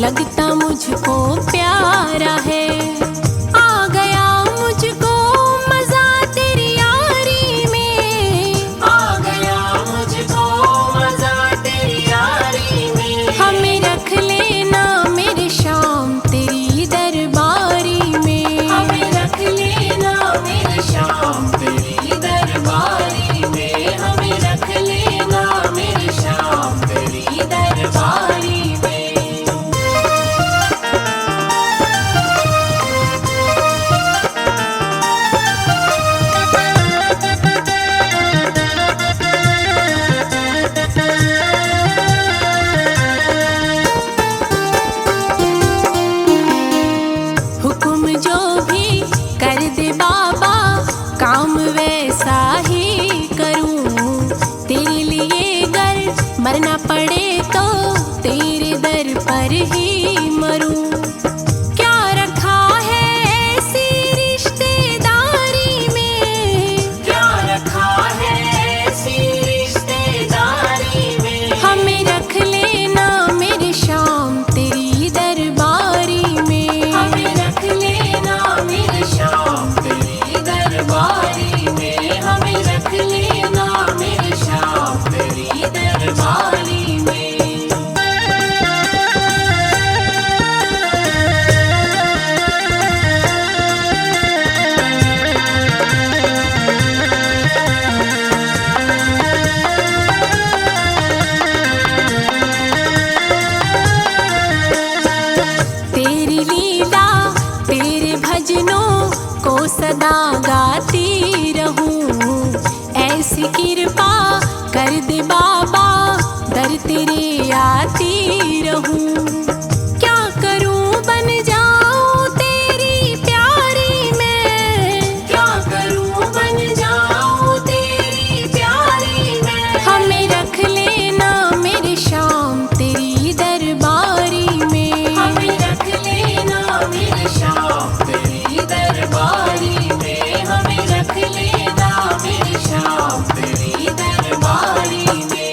लगता मुझको प्यारा है। आ गया मुझको मजा तेरी यारी में, आ गया मुझको मजा तेरी यारी में। हमें रख लेना मेरे शाम तेरी दरबारी में, हमें रख लेना मेरे शाम तेरी दरबारी में, हमें रख लेना मेरे शाम तेरी दरबारी में। हुक्म जो भी कर दे बाबा काम वैसा ही करूं। तेरे लिए गर मरना पड़े तो तेरे दर पर ही मरूं। क्या रखा है ऐसी रिश्तेदारी में, क्या रखा है ऐसी रिश्तेदारी में। हमें रख लेना मेरे शाम तेरी दरबारी में, हमें रख लेना मेरे शाम तेरी दरबारी में, हमें रख लेना मेरे शाम तेरी दरबारी में। तेरी लीला तेरे भजनों को सदा गाती रहूं। ऐसी कृपा कर दे बाबा दर तेरे आती रहूं। क्या करूं बन जाऊं तेरी प्यारी में, क्या करूं बन जाऊं तेरी प्यारी में। हमें रख लेना मेरे शाम तेरी दरबारी में, हमें रख लेना मेरे शाम तेरी दरबारी में, हमें रख लेना मेरे शाम तेरी दरबारी में।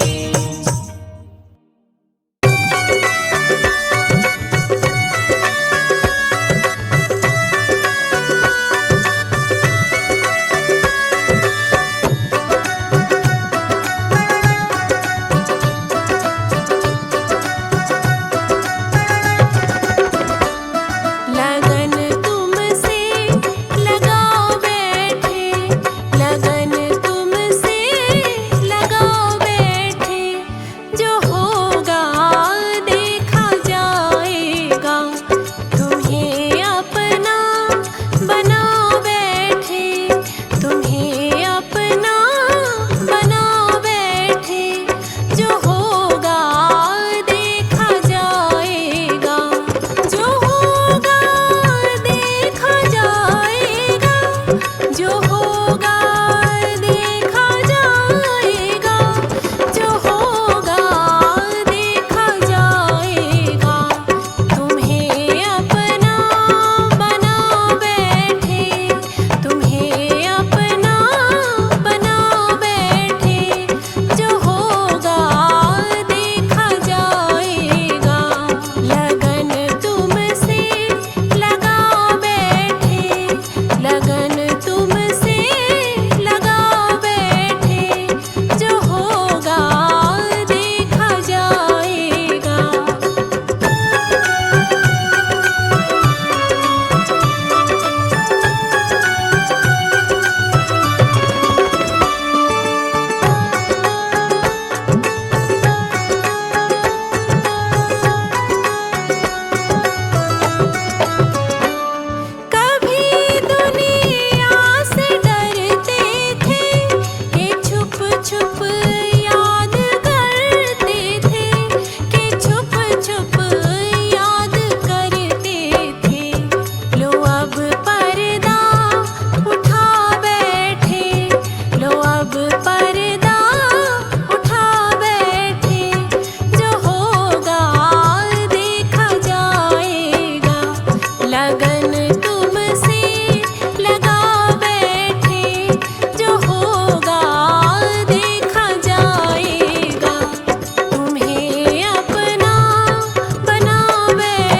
लगन तुमसे लगाओ बैठे, लगन तुमसे लगाओ बैठे। जो होगा देखा जाएगा, तुम्हें अपना बनाओ बैठे, तुम्हें अपना बनाओ बैठे। जो होगा देखा जाएगा, जो होगा देखा जाएगा, जो होगा देखा जाएगा, जो होगा देखा जाएगा। तुम्हें अपना बनाओ बैठे, तुम्हें अपना बनाओ बैठे। जो होगा देखा जाएगा। लगन तुमसे लगाओ बैठे, लगन तुमसे लगाओ बैठे। जो होगा देखा जाएगा। कभी दुनिया से डरते थे कि छुप छुप याद करते थे, कि छुप छुप याद करते थे। लो अब पर्दा उठा बैठे, लो अब पर्दा उठा बैठे। जो होगा देखा जाएगा। लगन तुमसे लगाओ बैठे, जो होगा देखा जाएगा। तुम्हें अपना बनाओ बैठे,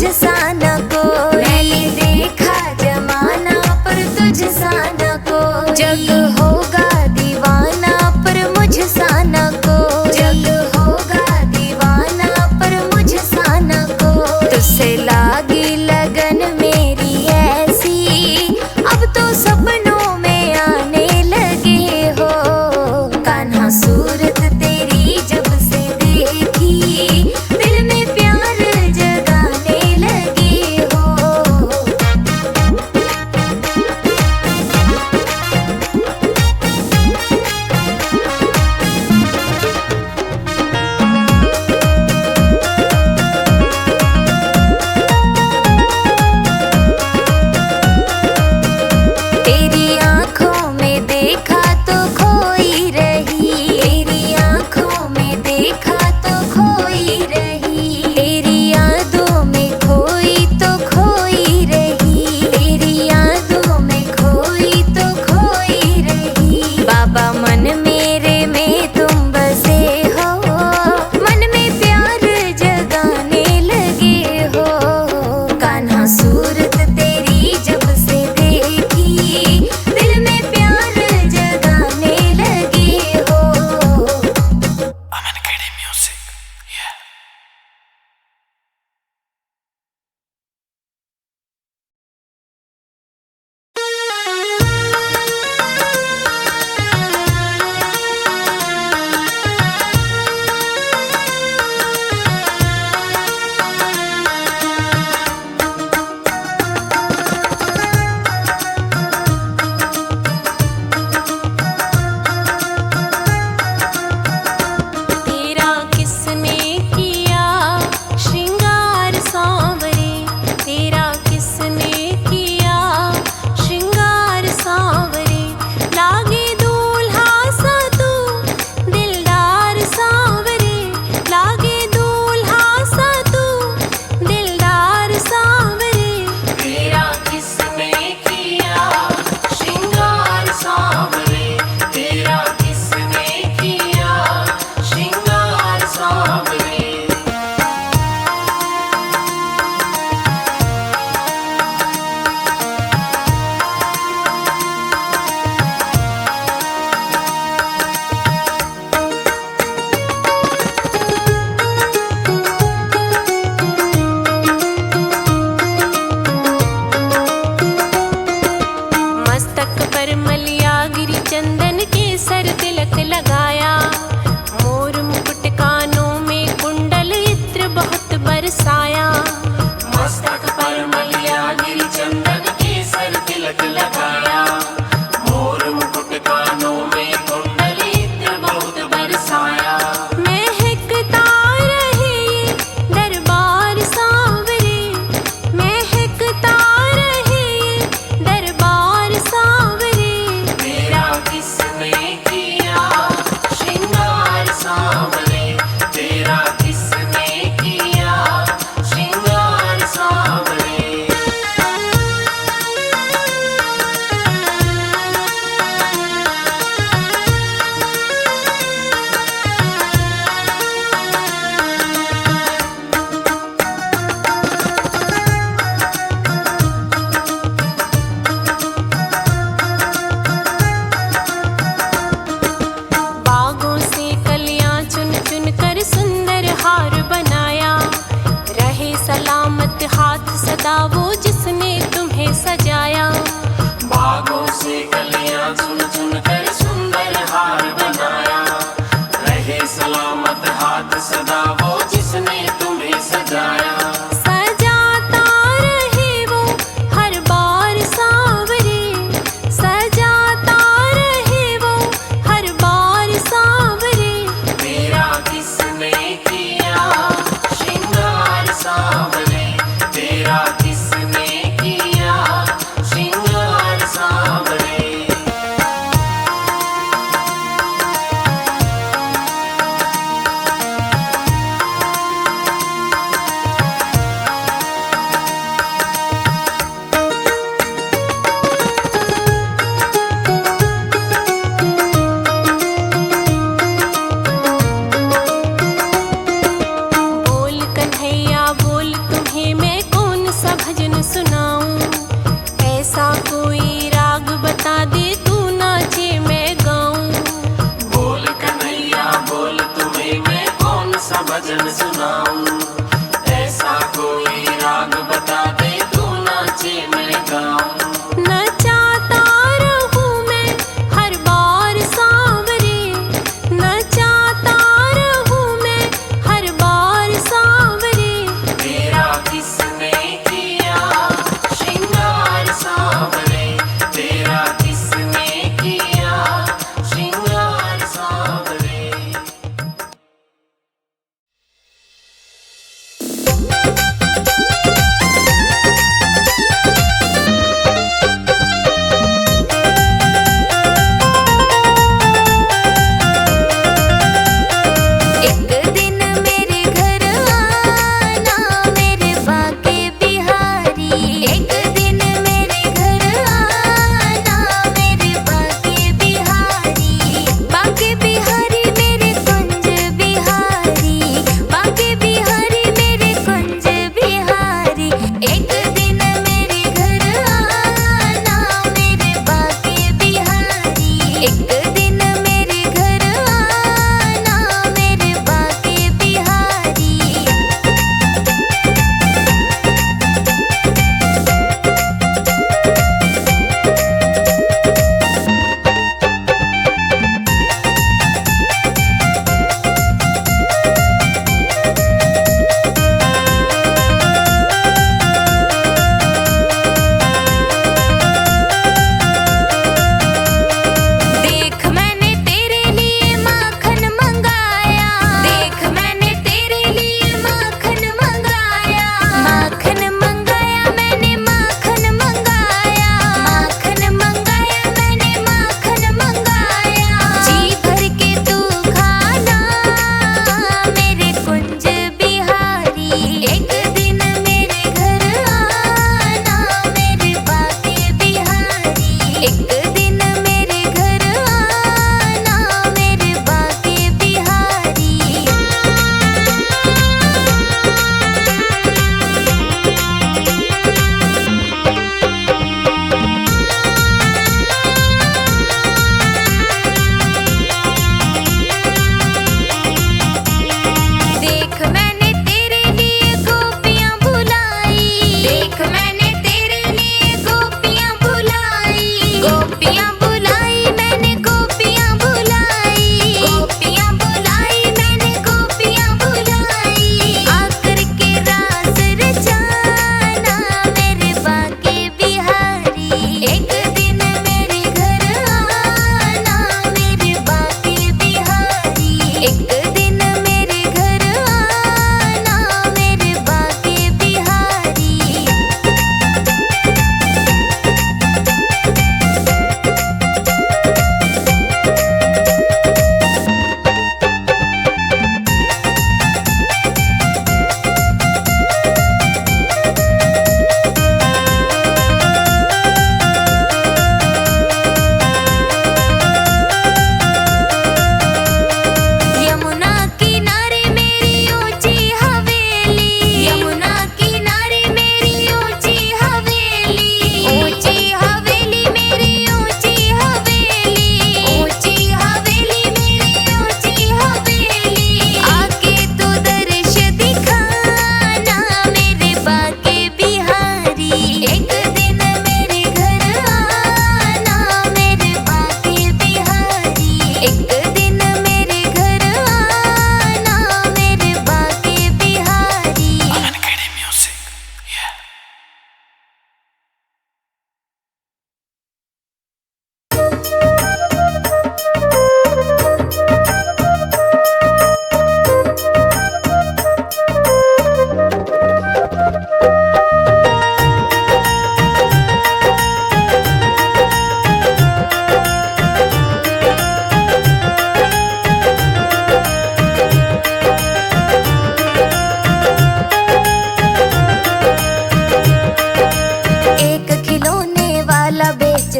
तुझसा न कोई। मैंने देखा जमाना पर तुझसा न कोई। जग होगा दीवाना पर मुझसा न कोई। जग होगा दीवाना पर मुझसा न कोई। तुझसे लागी लगन मेरी ऐसी, अब तो सपनों में आने लगे हो। कान्हा सूरत तेरी जब से देखी, दिल में प्यार जगाने लगी।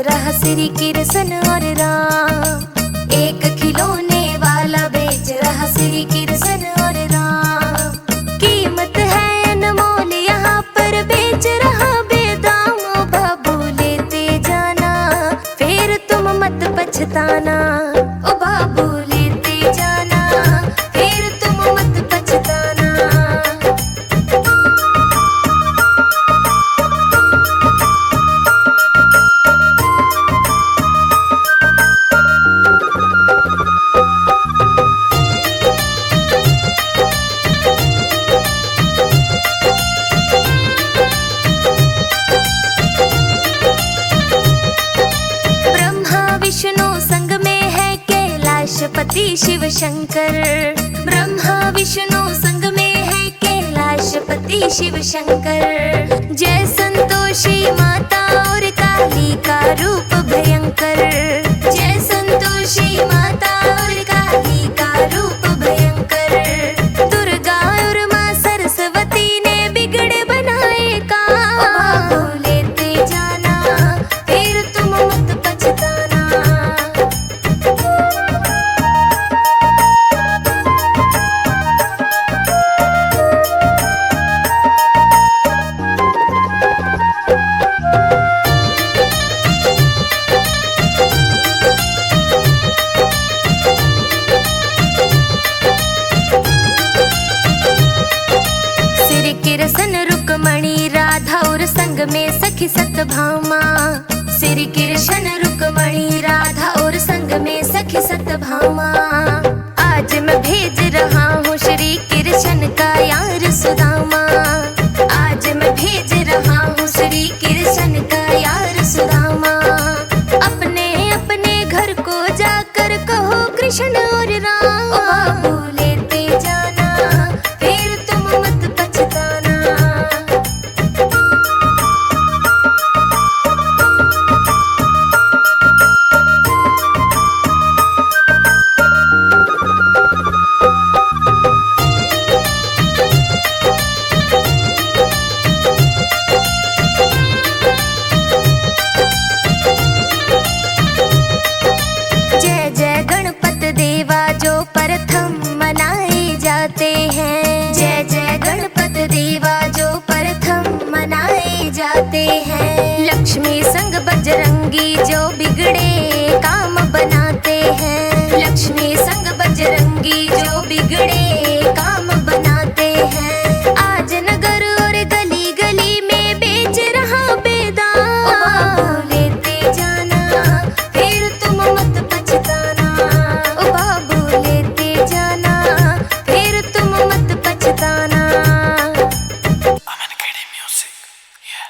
रहा श्री कृष्ण और राम। एक खिलौने वाला बेच रहा श्री कृष्ण और राम। कीमत है अनमोल यहाँ पर बेच रहा बेदाम। ओ बाबू लेते जाना फिर तुम मत पछताना। ओ बाबू लेते जाना फिर तुम मत पछताना। पति शिव शंकर। ब्रह्मा विष्णु संग में है कैलाशपति शिव शंकर। जय संतोषी माता और काली का रूप भयंकर। जय संतोषी माता और काली का रूप भयंकर। दुर्गा और माँ सरस्वती ने बिगड़े बनाए काम। लेते जाना फिर तुम मत पछताना। कृष्ण रुक्मणी राधा और संग में सखी सत्यभामा। श्री कृष्ण रुक्मणी राधा और संग में सखी सत्यभामा। आज मैं भेज रहा हूँ श्री कृष्ण का यार सुदामा। आज मैं भेज रहा हूँ श्री कृष्ण का यार सुदामा। अपने अपने घर को जाकर कहो कृष्ण और राम। बाबू लेते जाना फिर तुम मत पछताना। जय जय गणपत देवा जो प्रथम मनाए जाते हैं। जय जय गणपत देवा जो प्रथम मनाए जाते हैं। लक्ष्मी संग बजरंगी जो बिगड़े काम बनाते हैं। लक्ष्मी संग बजरंगी जो बिगड़े काम बनाते हैं। आज नगर और गली गली में बेच रहा बेदाम। लेते जाना फिर तुम मत पछताना। ओ बाबू लेते जाना फिर तुम मत पछताना। Aman Academy Music. Yeah.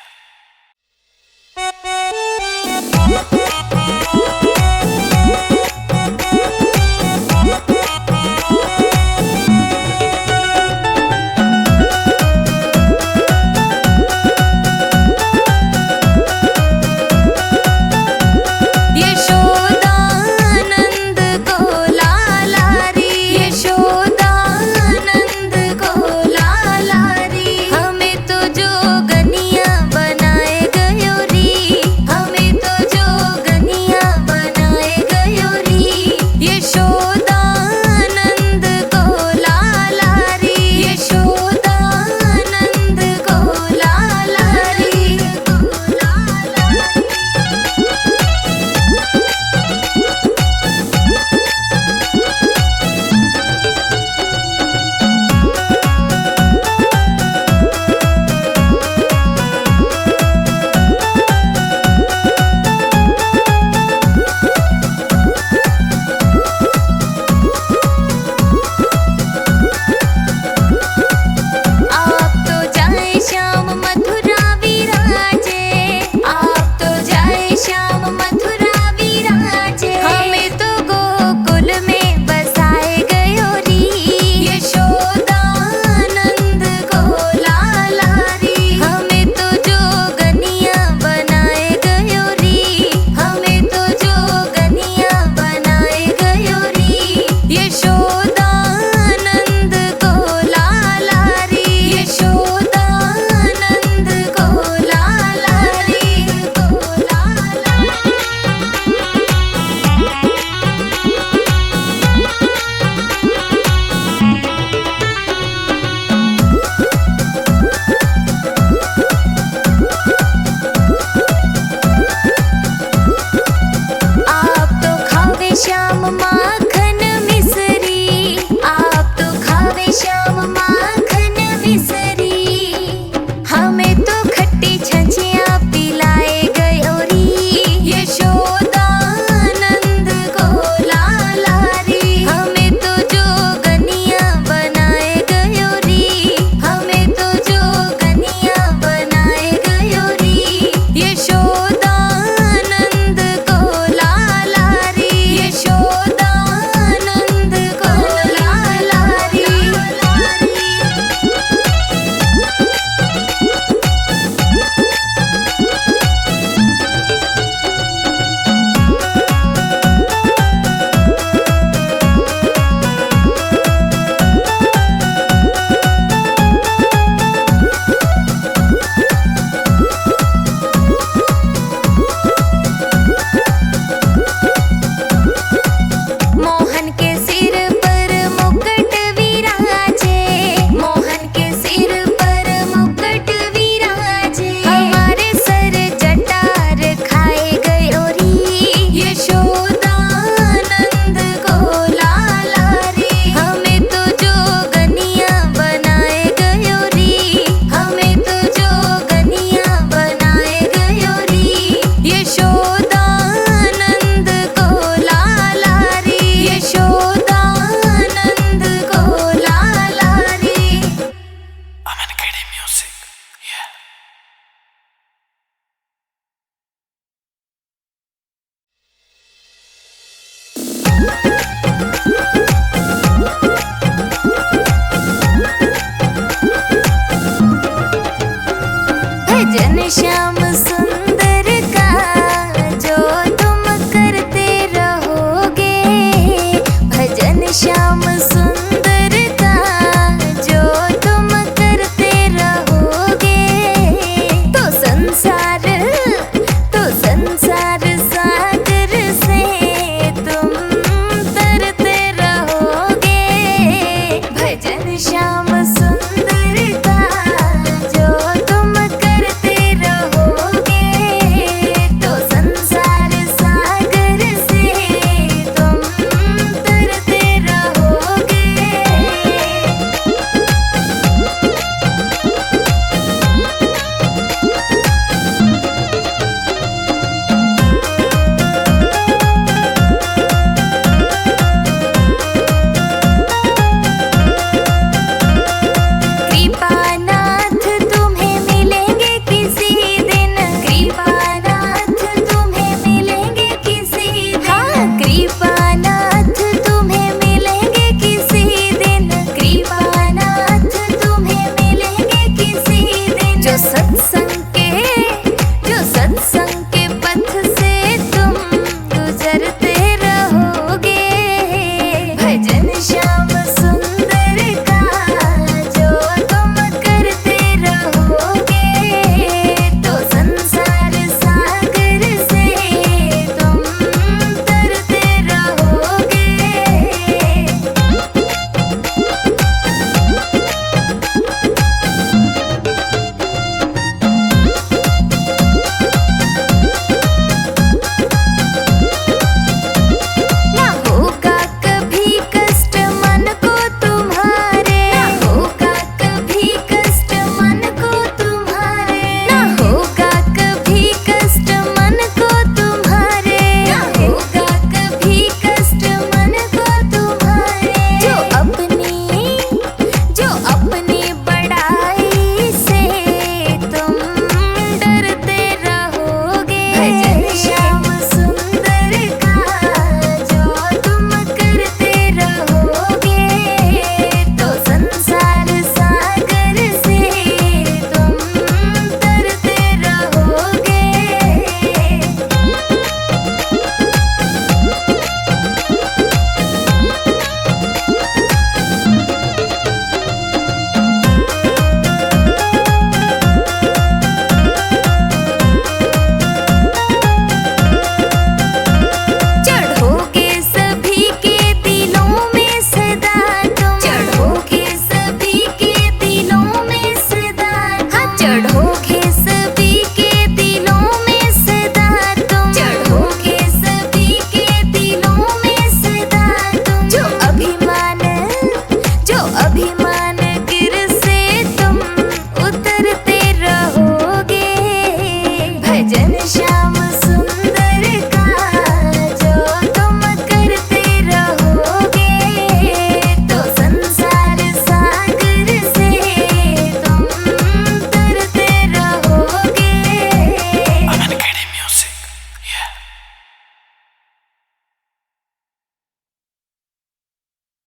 जन श्याम सुंदर